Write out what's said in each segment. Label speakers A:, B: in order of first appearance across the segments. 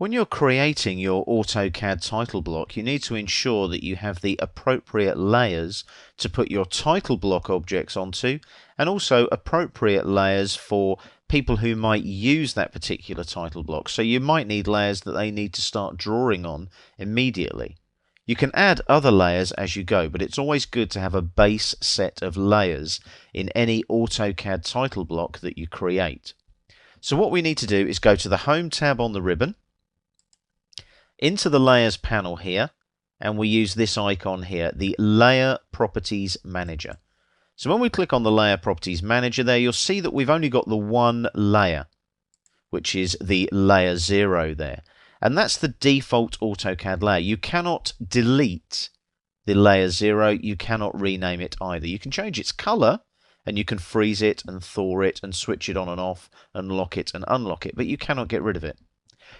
A: When you're creating your AutoCAD title block, you need to ensure that you have the appropriate layers to put your title block objects onto, and also appropriate layers for people who might use that particular title block. So you might need layers that they need to start drawing on immediately. You can add other layers as you go, but it's always good to have a base set of layers in any AutoCAD title block that you create. So what we need to do is go to the Home tab on the ribbon, into the Layers panel here, and we use this icon here, the Layer Properties Manager. So when we click on the Layer Properties Manager there, you'll see that we've only got the one layer, which is the Layer 0 there. And that's the default AutoCAD layer. You cannot delete the Layer 0, you cannot rename it either. You can change its color, and you can freeze it and thaw it and switch it on and off and lock it and unlock it, but you cannot get rid of it.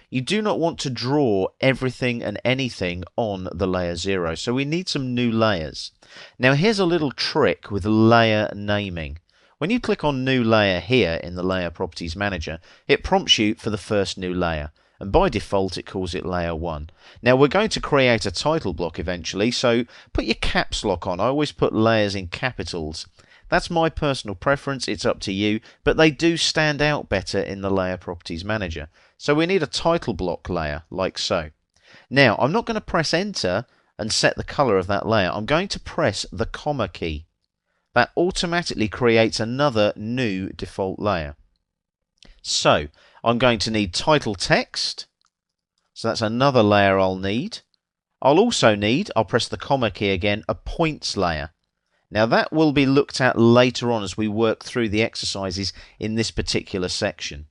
A: You do not want to draw everything and anything on the Layer 0, so we need some new layers. Now here's a little trick with layer naming. When you click on New Layer here in the Layer Properties Manager, it prompts you for the first new layer, and by default it calls it Layer 1. Now we're going to create a title block eventually, so put your caps lock on. I always put layers in capitals. That's my personal preference, it's up to you, but they do stand out better in the Layer Properties Manager. So we need a title block layer, like so. Now, I'm not going to press Enter and set the color of that layer. I'm going to press the comma key. That automatically creates another new default layer. So, I'm going to need title text. So that's another layer I'll need. I'll also need, I'll press the comma key again, a points layer. Now that will be looked at later on as we work through the exercises in this particular section.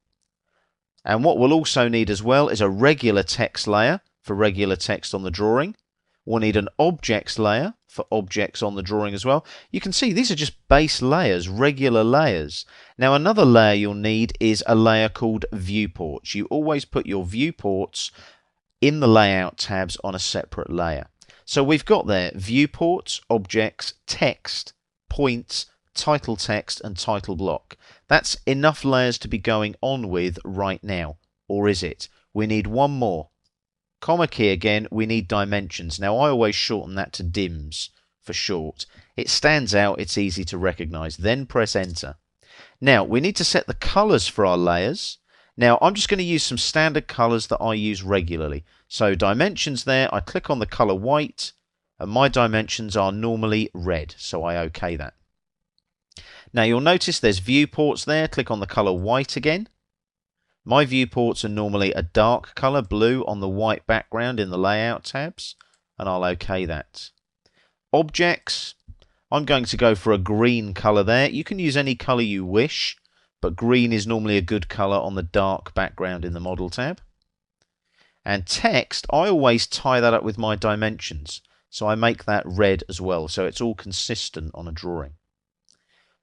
A: And what we'll also need as well is a regular text layer for regular text on the drawing. We'll need an objects layer for objects on the drawing as well. You can see these are just base layers, regular layers. Now another layer you'll need is a layer called viewports. You always put your viewports in the layout tabs on a separate layer. So we've got there viewports, objects, text, points, title text and title block. That's enough layers to be going on with right now. Or is it? We need one more. Comma key again, we need dimensions. Now I always shorten that to dims for short. It stands out, it's easy to recognize. Then press Enter. Now we need to set the colors for our layers. Now I'm just going to use some standard colors that I use regularly. So dimensions there, I click on the color white and my dimensions are normally red, so I OK that. Now you'll notice there's viewports there, click on the color white again. My viewports are normally a dark color, blue, on the white background in the layout tabs, and I'll OK that. Objects, I'm going to go for a green color there. You can use any color you wish, but green is normally a good color on the dark background in the model tab. And text, I always tie that up with my dimensions, so I make that red as well, so it's all consistent on a drawing.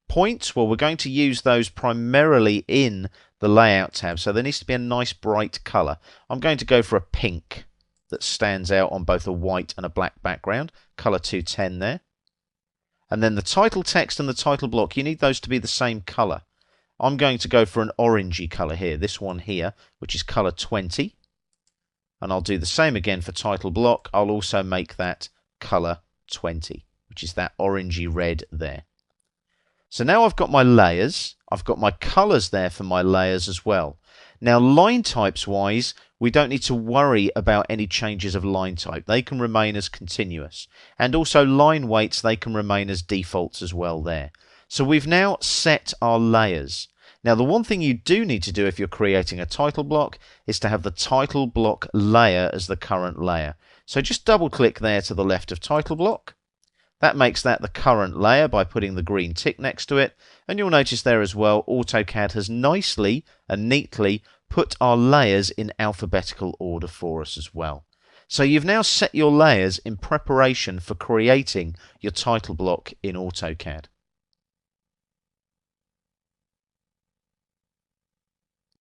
A: Points, well, we're going to use those primarily in the layout tab, so there needs to be a nice bright color. I'm going to go for a pink that stands out on both a white and a black background, color 210 there. And then the title text and the title block, you need those to be the same color. I'm going to go for an orangey color here, this one here, which is color 20. And I'll do the same again for title block. I'll also make that color 20, which is that orangey red there. So now I've got my layers, I've got my colors there for my layers as well. Now line types wise, we don't need to worry about any changes of line type. They can remain as continuous. And also line weights, they can remain as defaults as well there. So we've now set our layers. Now the one thing you do need to do if you're creating a title block is to have the title block layer as the current layer. So just double click there to the left of title block. That makes that the current layer by putting the green tick next to it. And you'll notice there as well, AutoCAD has nicely and neatly put our layers in alphabetical order for us as well. So you've now set your layers in preparation for creating your title block in AutoCAD.